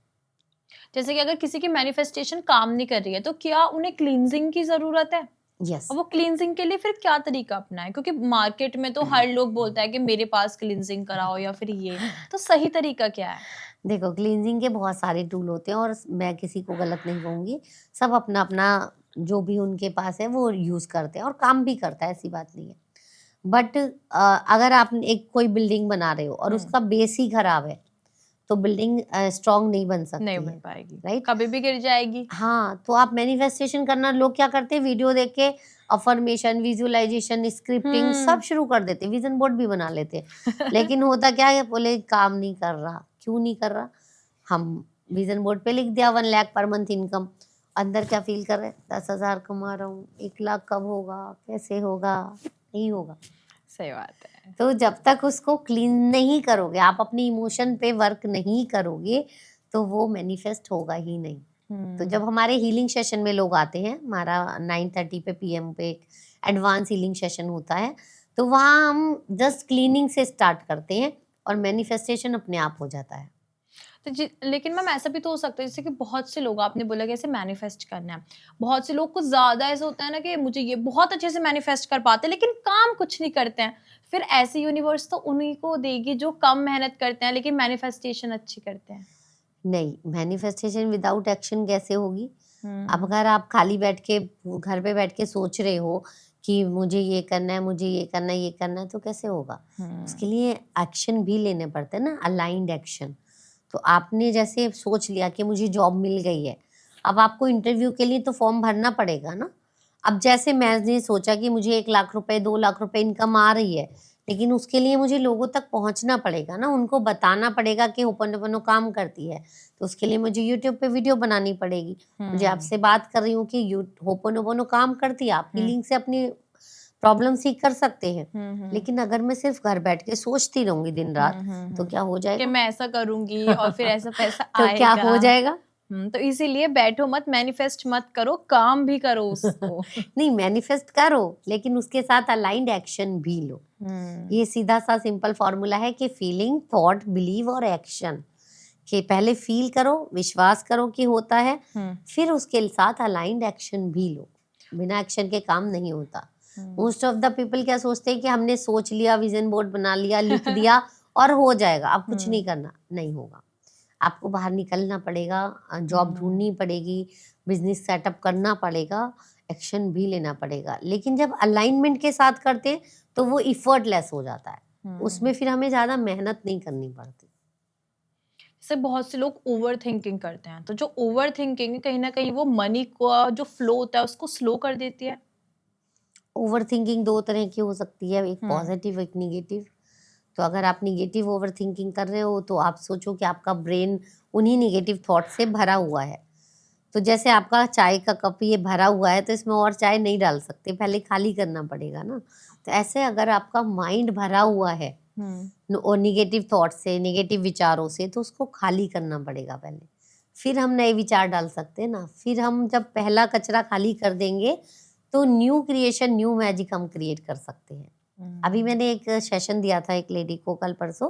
जैसे कि अगर किसी की मैनिफेस्टेशन काम नहीं कर रही है तो क्या उन्हें क्लींजिंग की जरूरत है? यस। और वो क्लींजिंग के लिए फिर क्या तरीका अपनाएं? क्योंकि मार्केट में तो हर लोग बोलता है कि मेरे पास क्लींजिंग कराओ या फिर ये, तो सही तरीका क्या है? देखो, क्लींजिंग के बहुत सारे टूल होते हैं, और मैं किसी को गलत नहीं कहूँगी। सब अपना अपना जो भी उनके पास है वो यूज़ करते हैं, और काम भी करता है, ऐसी बात नहीं है। बट अगर आप एक कोई बिल्डिंग बना रहे हो और उसका बेस ही खराब है, तो बिल्डिंग स्ट्रांग नहीं बन सकती, नहीं है, बन पाएगी, राइट? कभी भी गिर जाएगी। हाँ, तो आप मैनिफेस्टेशन करना, लोग क्या करते हैं, वीडियो देख के अफर्मेशन, विजुअलाइजेशन, स्क्रिप्टिंग सब शुरू कर देते, विजन बोर्ड भी बना लेते। लेकिन होता क्या है, बोले काम नहीं कर रहा। क्यों नहीं कर रहा? हम विजन बोर्ड पे लिख दिया 1 लाख पर मंथ इनकम, अंदर क्या फील कर रहे हैं, 10,000 कमा रहा हूँ, 1 लाख कब होगा, कैसे होगा? नहीं होगा। सही बात है। तो जब तक उसको क्लीन नहीं करोगे, आप अपनी इमोशन पे वर्क नहीं करोगे, तो वो मैनिफेस्ट होगा ही नहीं। तो जब हमारे हीलिंग सेशन में लोग आते हैं, हमारा 9:30 पे PM पे एक एडवांस हीलिंग सेशन होता है, तो वहाँ हम जस्ट क्लीनिंग से स्टार्ट करते हैं और मैनिफेस्टेशन अपने आप हो जाता है। तो लेकिन मैम ऐसा भी तो हो सकता है जैसे कि बहुत से लोग, आपने बोला कि ऐसे मैनिफेस्ट करना है, बहुत से लोग को ज्यादा ऐसा होता है ना कि मुझे ये बहुत अच्छे से मैनिफेस्ट कर पाते हैं लेकिन काम कुछ नहीं करते हैं, फिर ऐसे यूनिवर्स तो उन्हीं को देगी जो कम मेहनत करते हैं लेकिन मैनिफेस्टेशन अच्छी करते हैं। नहीं, मैनिफेस्टेशन विदाउट एक्शन कैसे होगी? अब अगर आप खाली बैठ के घर पे बैठ के सोच रहे हो कि मुझे ये करना है, मुझे ये करना है, ये करना है, तो कैसे होगा? उसके लिए एक्शन भी लेने पड़ते हैं ना, अलाइंड एक्शन। तो आपने जैसे सोच लिया कि मुझे जॉब मिल गई है, अब आपको इंटरव्यू के लिए तो फॉर्म भरना पड़ेगा ना। अब जैसे मैंने सोचा कि मुझे 1 लाख रुपए 2 लाख रुपए इनकम आ रही है, लेकिन उसके लिए मुझे लोगों तक पहुंचना पड़ेगा ना, उनको बताना पड़ेगा कि होपनोपोनो काम करती है। तो उसके लिए मुझे यूट्यूब पे वीडियो बनानी पड़ेगी। मुझे आपसे बात कर रही हूँ कि होपनोपोनो काम करती है, आप हीलिंग से अपनी प्रॉब्लम ठीक कर सकते हैं। लेकिन अगर मैं सिर्फ घर बैठ के सोचती रहूंगी दिन रात, तो क्या हो कि जाएगा? मैं ऐसा करूंगी और फिर ऐसा पैसा तो क्या हो आएगा। जाएगा? तो इसीलिए बैठो मत, मैनिफेस्ट मत करो, काम भी करो उसको। नहीं, मैनिफेस्ट करो लेकिन उसके साथ अलाइंड एक्शन भी लो। ये सीधा सा सिंपल फॉर्मूला है कि फीलिंग, थॉट, बिलीव और एक्शन। कि पहले फील करो, विश्वास करो कि होता है, फिर उसके साथ अलाइंड एक्शन भी लो। बिना एक्शन के काम नहीं होता। मोस्ट ऑफ द पीपल क्या सोचते हैं कि हमने सोच लिया, विजन बोर्ड बना लिया, लिख दिया और हो जाएगा, अब कुछ नहीं करना। नहीं होगा, आपको बाहर निकलना पड़ेगा, जॉब ढूंढनी पड़ेगी, बिजनेस सेटअप करना पड़ेगा, एक्शन भी लेना पड़ेगा। लेकिन जब अलाइनमेंट के साथ करते हैं तो वो इफर्टलेस हो जाता है, उसमें फिर हमें ज़्यादा मेहनत नहीं करनी पड़ती। जैसे बहुत से लोग ओवर थिंकिंग करते हैं, तो जो ओवर थिंकिंग है कहीं ना कहीं वो मनी का जो फ्लो होता है उसको स्लो कर देती है। ओवर थिंकिंग 2 तरह की हो सकती है, एक पॉजिटिव एक निगेटिव। तो अगर आप निगेटिव ओवर थिंकिंग कर रहे हो तो आप सोचो कि आपका ब्रेन उन्हीं निगेटिव थॉट से भरा हुआ है। तो जैसे आपका चाय का कप ये भरा हुआ है तो इसमें और चाय नहीं डाल सकते, पहले खाली करना पड़ेगा ना। तो ऐसे अगर आपका माइंड भरा हुआ है और निगेटिव थॉट से, निगेटिव विचारों से, तो उसको खाली करना पड़ेगा पहले, फिर हम नए विचार डाल सकते हैं ना। फिर हम जब पहला कचरा खाली कर देंगे तो न्यू क्रिएशन, न्यू मैजिक हम क्रिएट कर सकते हैं। अभी मैंने एक सेशन दिया था एक लेडी को कल परसों।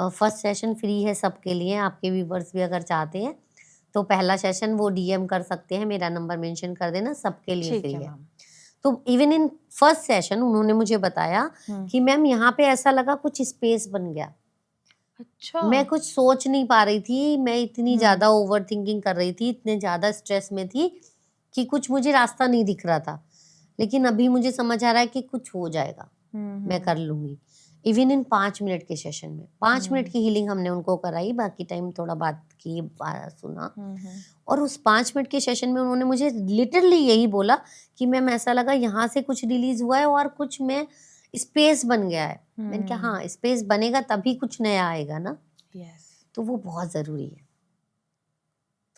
फर्स्ट सेशन फ्री है सबके लिए, आपके व्यूवर्स भी अगर चाहते हैं तो पहला सेशन वो DM कर सकते हैं, मेरा नंबर मेंशन कर देना, सबके लिए फ्री है। तो इवन इन फर्स्ट सेशन उन्होंने मुझे बताया कि मैम यहाँ पे ऐसा लगा कुछ स्पेस बन गया। अच्छा। मैं कुछ सोच नहीं पा रही थी, मैं इतनी ज्यादा ओवर थिंकिंग कर रही थी, इतने ज्यादा स्ट्रेस में थी कि कुछ मुझे रास्ता नहीं दिख रहा था। लेकिन अभी मुझे समझ आ रहा है कि कुछ हो जाएगा, मैं कर लूंगी। इवन इन 5 मिनट के सेशन में 5 मिनट की हीलिंग हमने उनको कराई, बाकी टाइम थोड़ा बात की, सुना। और उस 5 मिनट के सेशन में उन्होंने मुझे लिटरली यही बोला कि मैम ऐसा लगा यहाँ से कुछ रिलीज हुआ है और कुछ में स्पेस बन गया है। मैंने कहा हाँ, स्पेस बनेगा तभी कुछ नया आएगा ना। तो वो बहुत ज़रूरी है।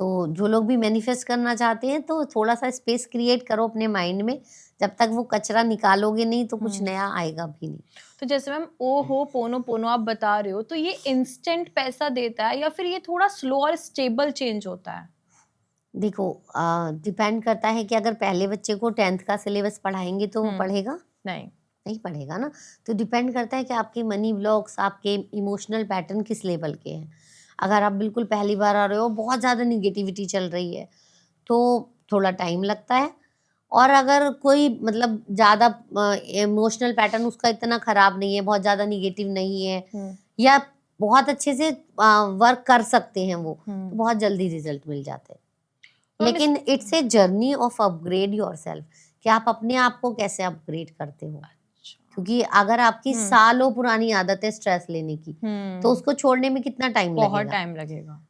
तो जो लोग भी मैनिफेस्ट करना चाहते हैं तो थोड़ा सा स्पेस क्रिएट करो अपने माइंड में, जब तक वो कचरा निकालोगे नहीं तो कुछ नया आएगा भी नहीं। तो जैसे मैम ओ हो पोनो पोनो आप बता रहे हो, तो ये इंस्टेंट पैसा देता है या फिर ये थोड़ा स्लो और स्टेबल चेंज होता है? देखो, डिपेंड करता है कि अगर पहले बच्चे को 10th का सिलेबस पढ़ाएंगे तो वो पढ़ेगा नहीं पढ़ेगा ना। तो डिपेंड करता है कि आपके मनी ब्लॉक्स, आपके इमोशनल पैटर्न किस लेवल के हैं। अगर आप बिल्कुल पहली बार आ रहे हो, बहुत ज़्यादा निगेटिविटी चल रही है, तो थोड़ा टाइम लगता है। और अगर कोई मतलब ज़्यादा इमोशनल पैटर्न उसका इतना ख़राब नहीं है, बहुत ज़्यादा निगेटिव नहीं है, या बहुत अच्छे से वर्क कर सकते हैं वो, तो बहुत जल्दी रिजल्ट मिल जाते हैं। लेकिन it's a journey of upgrade yourself, कि आप अपने आप को कैसे अपग्रेड करते हो। क्योंकि अगर आपकी सालों पुरानी आदत है स्ट्रेस लेने की, तो उसको छोड़ने में कितना टाइम लगेगा? बहुत टाइम लगेगा।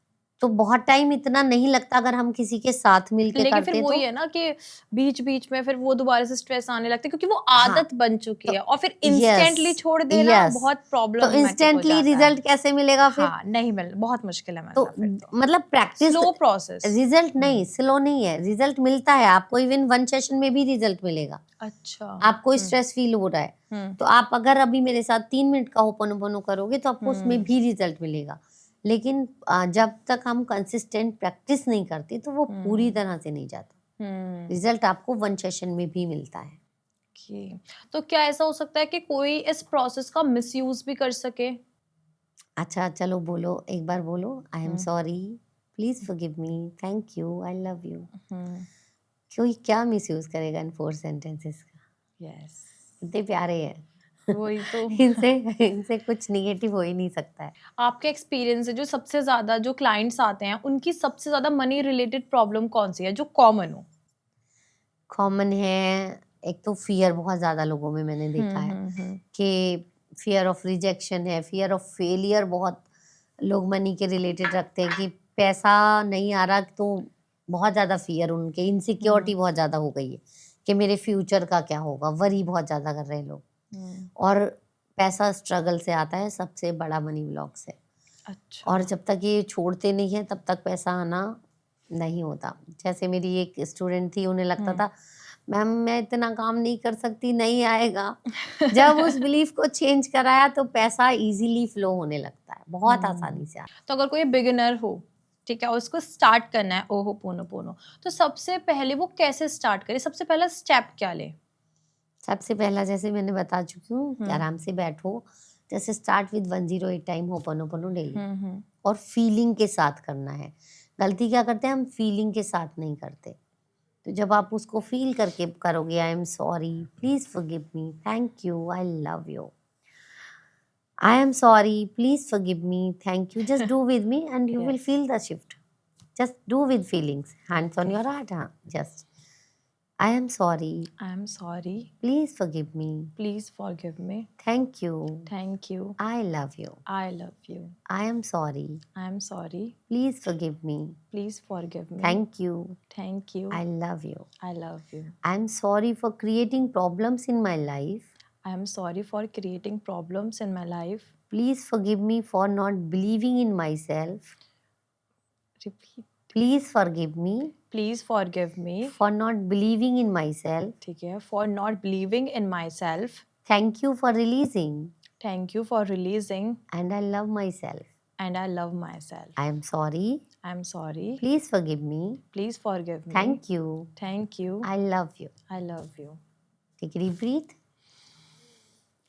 तो बहुत टाइम इतना नहीं लगता अगर हम किसी के साथ मिलके लेकिन करते फिर तो। वही है ना कि बीच बीच में फिर वो दोबारा से स्ट्रेस आने लगता है क्योंकि वो आदत बन चुकी है, और फिर इंस्टेंटली छोड़ देना बहुत प्रॉब्लम। तो इंस्टेंटली रिजल्ट कैसे मिलेगा फिर? हाँ, नहीं मिल, बहुत मुश्किल है। तो मतलब प्रैक्टिस, स्लो प्रोसेस, रिजल्ट नहीं, स्लो नहीं है, रिजल्ट मिलता है आपको। इवन 1 सेशन में भी रिजल्ट मिलेगा। अच्छा, आपको स्ट्रेस फील हो रहा है तो आप अगर अभी मेरे साथ 3 मिनट का होपोनोपोनो करोगे तो आपको उसमें भी रिजल्ट मिलेगा। लेकिन जब तक हम कंसिस्टेंट प्रैक्टिस नहीं करते तो वो पूरी हम्म तरह से नहीं जाता। हम्म रिजल्ट आपको 1 सेशन में भी मिलता है। ओके। तो क्या ऐसा हो सकता है कि कोई इस प्रोसेस का मिसयूज भी कर सके? अच्छा चलो बोलो, एक बार बोलो, I am hmm sorry, please forgive me, thank you, I love you. Hmm कोई क्या मिसयूज करेगा इन 4 सेंटेंसेस का? यस, इतने प्यारे हैं। वही तो। इनसे इनसे कुछ निगेटिव हो ही नहीं सकता है। आपके एक्सपीरियंस से जो सबसे ज्यादा जो क्लाइंट्स आते हैं उनकी सबसे ज्यादा मनी रिलेटेड प्रॉब्लम कौन सी है जो कॉमन हो? कॉमन है, एक तो फियर बहुत ज़्यादा लोगों में मैंने देखा है हम्म। कि फियर ऑफ रिजेक्शन है, फियर ऑफ फेलियर बहुत लोग मनी के रिलेटेड रखते हैं कि पैसा नहीं आ रहा तो बहुत ज़्यादा फियर, उनके इनसिक्योरिटी बहुत ज़्यादा हो गई है कि मेरे फ्यूचर का क्या होगा, वरी बहुत ज़्यादा कर रहे हैं लोग। हम्म, और पैसा स्ट्रगल से आता है, सबसे बड़ा मनी ब्लॉक से। अच्छा। और जब तक ये छोड़ते नहीं है तब तक पैसा आना नहीं होता। जैसे मेरी एक स्टूडेंट थी, उन्हें लगता था मैम मैं इतना काम नहीं कर सकती, नहीं आएगा। जब उस बिलीफ को चेंज कराया तो पैसा इजीली फ्लो होने लगता है, बहुत आसानी से आता तो अगर कोई बिगिनर हो, ठीक है, और उसको स्टार्ट करना है ओहो पोनो पोनो, तो सबसे पहले वो कैसे स्टार्ट करे? सबसे पहला स्टेप क्या ले? है। सबसे पहला जैसे मैंने बता चुकी हूँ कि आराम से बैठो, जैसे स्टार्ट विद 108 टाइम होपनोपोनो डेली, और फीलिंग के साथ करना है। गलती क्या करते हैं हम, फीलिंग के साथ नहीं करते। तो जब आप उसको फील करके करोगे, I am sorry, please forgive me, thank you, I love you, I am sorry, please forgive me, thank you, just do with me and you will Yes. Feel the shift. Just do with feelings, hands on Okay. Your heart. हाँ, just I am sorry, I am sorry. Please forgive me, Please forgive me. Thank you, Thank you. I love you, I love you. I am sorry, I am sorry. Please forgive me, Please forgive me. Thank you, Thank you. I love you, I love you. I am sorry for creating problems in my life, I am sorry for creating problems in my life. please forgive me for not believing in myself, Repeat. please forgive me Please forgive me. for not believing in myself, ठीक है, for not believing in myself. thank you for releasing, Thank you for releasing. and I love myself, And I love myself. I am sorry, I am sorry. please forgive me, Please forgive me. thank you, Thank you. I love you. I love you. Take a deep breath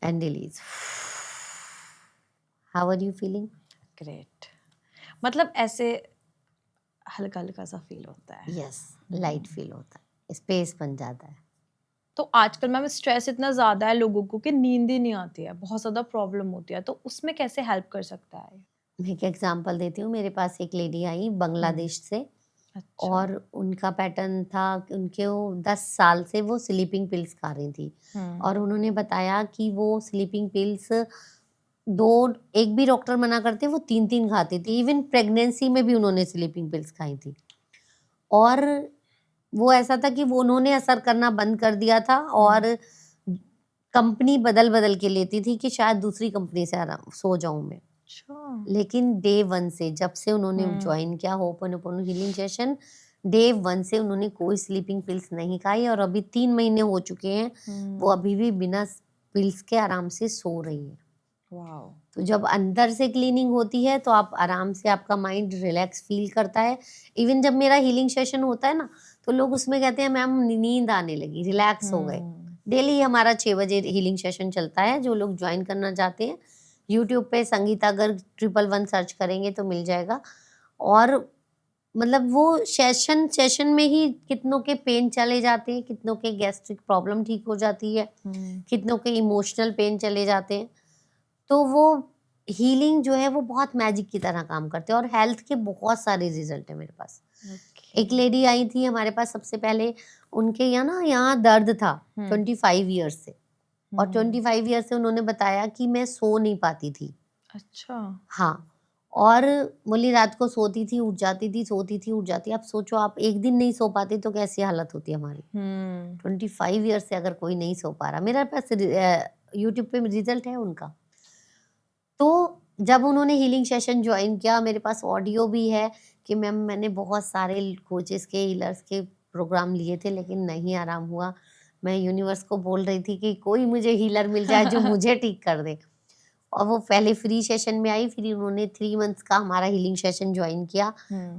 and release. How are you feeling? Great. मतलब ऐसे हल्का हल्का सा feel होता है। Yes, light feel होता है, space बन जाता है। तो आजकल मैम स्ट्रेस इतना ज्यादा है लोगों को कि नींद ही नहीं आती है, बहुत ज्यादा प्रॉब्लम होती है, तो उसमें कैसे हेल्प कर सकता है? मैं एक एग्जांपल देती हूँ। मेरे पास एक लेडी आई बांग्लादेश से, अच्छा। और उनका पैटर्न था कि उनके वो 10 साल से वो स्लीपिंग पिल्स खा रही थी, और उन्होंने बताया कि वो स्लीपिंग पिल्स दो, एक भी डॉक्टर मना करते वो 3-3 खाती थी। इवन प्रेगनेंसी में भी उन्होंने स्लीपिंग पिल्स खाई थी, और वो ऐसा था कि वो उन्होंने असर करना बंद कर दिया था, और कंपनी बदल बदल के लेती थी कि शायद दूसरी कंपनी से आराम सो जाऊं मैं। अच्छा। लेकिन डे 1 से, जब से उन्होंने ज्वाइन किया होपनोपोनो हीलिंग सेशन, डे 1 से उन्होंने कोई स्लीपिंग पिल्स नहीं खाई, और अभी 3 महीने हो चुके हैं, वो अभी भी बिना पिल्स के आराम से सो रही है। वाओ। तो जब अंदर से क्लीनिंग होती है तो आप आराम से, आपका माइंड रिलैक्स फील करता है। इवन जब मेरा हीलिंग सेशन होता है ना, तो लोग उसमें कहते हैं मैम नींद आने लगी, रिलैक्स हो गए। डेली हमारा 6 बजे हीलिंग सेशन चलता है। जो लोग ज्वाइन करना चाहते हैं, यूट्यूब पे संगीता गर्ग 111 सर्च करेंगे तो मिल जाएगा। और मतलब वो सेशन में ही कितनों के पेन चले जाते हैं, कितनों के गैस्ट्रिक प्रॉब्लम ठीक हो जाती है, कितनों के इमोशनल पेन चले जाते हैं। तो वो हीलिंग जो है वो बहुत मैजिक की तरह काम करते हैं, और हेल्थ के बहुत सारे रिजल्ट है मेरे पास। एक लेडी आई थी हमारे पास सबसे पहले, उनके यहाँ दर्द था 25 ईयर्स से, और 25 ईयर्स से उन्होंने बताया कि मैं सो नहीं पाती थी। अच्छा। हाँ, और बोली रात को सोती थी उठ जाती थी, सोती थी उठ जाती। आप सोचो, आप एक दिन नहीं सो पाते तो कैसी हालत होती है हमारी। 25 ईयर्स से अगर कोई नहीं सो पा रहा, मेरे पास यूट्यूब पे रिजल्ट है उनका। तो जब उन्होंने हीलिंग सेशन ज्वाइन किया, मेरे पास ऑडियो भी है कि मैम मैंने बहुत सारे कोचेस के, हीलर्स के प्रोग्राम लिए थे लेकिन नहीं आराम हुआ। मैं यूनिवर्स को बोल रही थी कि कोई मुझे हीलर मिल जाए जो मुझे ठीक कर दे। और वो पहले फ्री सेशन में आई, फिर उन्होंने 3 मंथ्स का हमारा हीलिंग सेशन ज्वाइन किया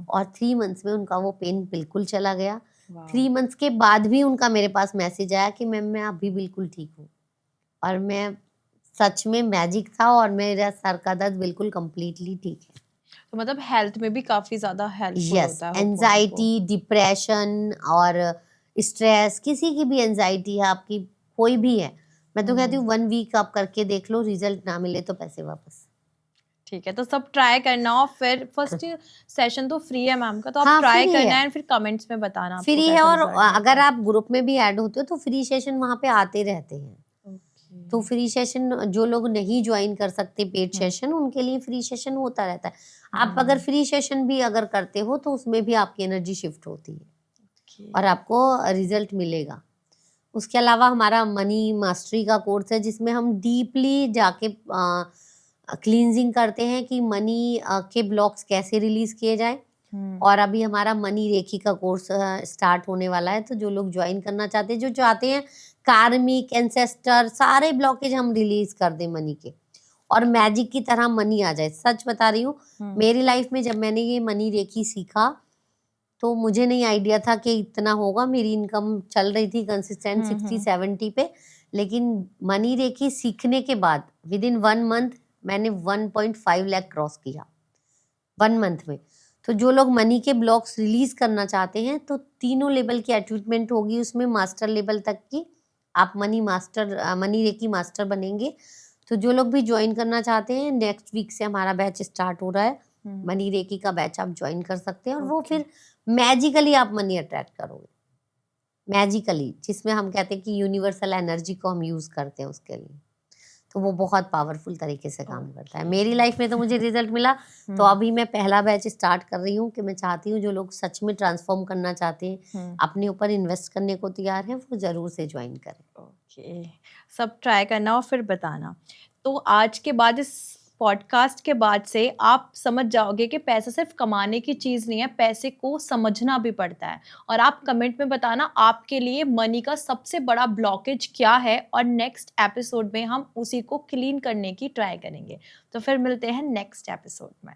और 3 मंथ्स में उनका वो पेन बिल्कुल चला गया। 3 मंथ्स के बाद भी उनका मेरे पास मैसेज आया कि मैम मैं अभी बिल्कुल ठीक हूँ, और मैं सच में मैजिक था और मेरा सर का दर्द बिल्कुल कंप्लीटली ठीक है। तो मतलब हेल्थ में भी काफी ज्यादा हेल्पफुल यस, होता है एंजाइटी, डिप्रेशन और स्ट्रेस, किसी की भी एंजाइटी है आपकी, कोई भी है, मैं तो कहती हूँ 1 वीक आप करके देख लो, रिजल्ट ना मिले तो पैसे वापस। ठीक है, तो सब ट्राई करना और फिर फर्स्ट सेशन तो फ्री है मैम का, तो आप हाँ, ट्राई free करना है। है फिर कमेंट्स में बताना आपको फ्री है, कैसा और result रहता अगर है। आप ग्रुप में भी ऐड होते हो तो फ्री सेशन वहाँ पे आते रहते हैं। तो फ्री सेशन जो लोग नहीं ज्वाइन कर सकते पेड सेशन, उनके लिए फ्री सेशन होता रहता है। आप अगर फ्री सेशन भी अगर करते हो तो उसमें भी आपकी एनर्जी शिफ्ट होती है और आपको रिजल्ट मिलेगा। उसके अलावा हमारा मनी मास्टरी का कोर्स है जिसमें हम डीपली जाके क्लींजिंग करते हैं कि मनी के ब्लॉक्स कैसे रिलीज किए जाए। और अभी हमारा मनी रेखी का कोर्स स्टार्ट होने वाला है, तो जो लोग ज्वाइन करना चाहते हैं, जो चाहते हैं कार्मिक एंसेस्टर सारे ब्लॉकेज हम रिलीज कर दें मनी के और मैजिक की तरह मनी आ जाए। सच बता रही हूँ, मेरी लाइफ में जब मैंने ये मनी रेखी सीखा तो मुझे नहीं आइडिया था कि इतना होगा। मेरी इनकम चल रही थी कंसिस्टेंट 60-70 पे, लेकिन मनी रेखी सीखने के बाद विद इन 1 मंथ मैंने 1.5 लाख क्रॉस किया 1 मंथ में। तो जो लोग मनी के ब्लॉक्स रिलीज करना चाहते हैं तो तीनों लेवल की अचीवमेंट होगी उसमें, मास्टर लेवल तक की। आप मनी रेकी मास्टर बनेंगे। तो जो लोग भी ज्वाइन करना चाहते हैं, नेक्स्ट वीक से हमारा बैच स्टार्ट हो रहा है, मनी रेकी का बैच आप ज्वाइन कर सकते हैं और वो फिर मैजिकली आप मनी अट्रैक्ट करोगे, मैजिकली, जिसमें हम कहते हैं कि यूनिवर्सल एनर्जी को हम यूज करते हैं उसके लिए। तो वो बहुत पावरफुल तरीके से काम करता है। मेरी लाइफ में तो मुझे रिजल्ट मिला, तो अभी मैं पहला बैच स्टार्ट कर रही हूँ कि मैं चाहती हूँ जो लोग सच में ट्रांसफॉर्म करना चाहते हैं, अपने ऊपर इन्वेस्ट करने को तैयार हैं, वो जरूर से ज्वाइन करें। ओके, सब ट्राई करना और फिर बताना। तो आज के बाद, इस पॉडकास्ट के बाद से आप समझ जाओगे कि पैसा सिर्फ कमाने की चीज़ नहीं है, पैसे को समझना भी पड़ता है। और आप कमेंट में बताना आपके लिए मनी का सबसे बड़ा ब्लॉकेज क्या है, और नेक्स्ट एपिसोड में हम उसी को क्लीन करने की ट्राई करेंगे। तो फिर मिलते हैं नेक्स्ट एपिसोड में।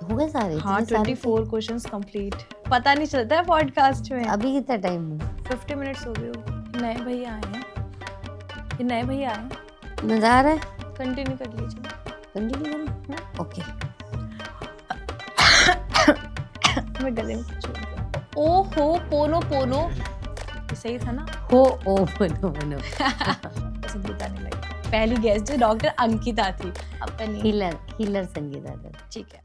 हो गए सारे? हाँ, 24 क्वेश्चंस कंप्लीट। पता नहीं चलता है पॉडकास्ट में। अभी कितना टाइम हुआ? 50 मिनट्स हो गए। नए भैया आए हैं, ये नए भैया आए, मजा आ रहा है? कंटिन्यू कर लीजिए। कंटिन्यू करें? ओके। मैं गले में कुछ हो गया। ओ हो पोनो पोनो, सही था ना? हो ओ बनो बनो। संगीता नहीं लगी। पहली गेस्ट जो डॉक्टर अंकिता थी, अब हीलर संगीता। ठीक है।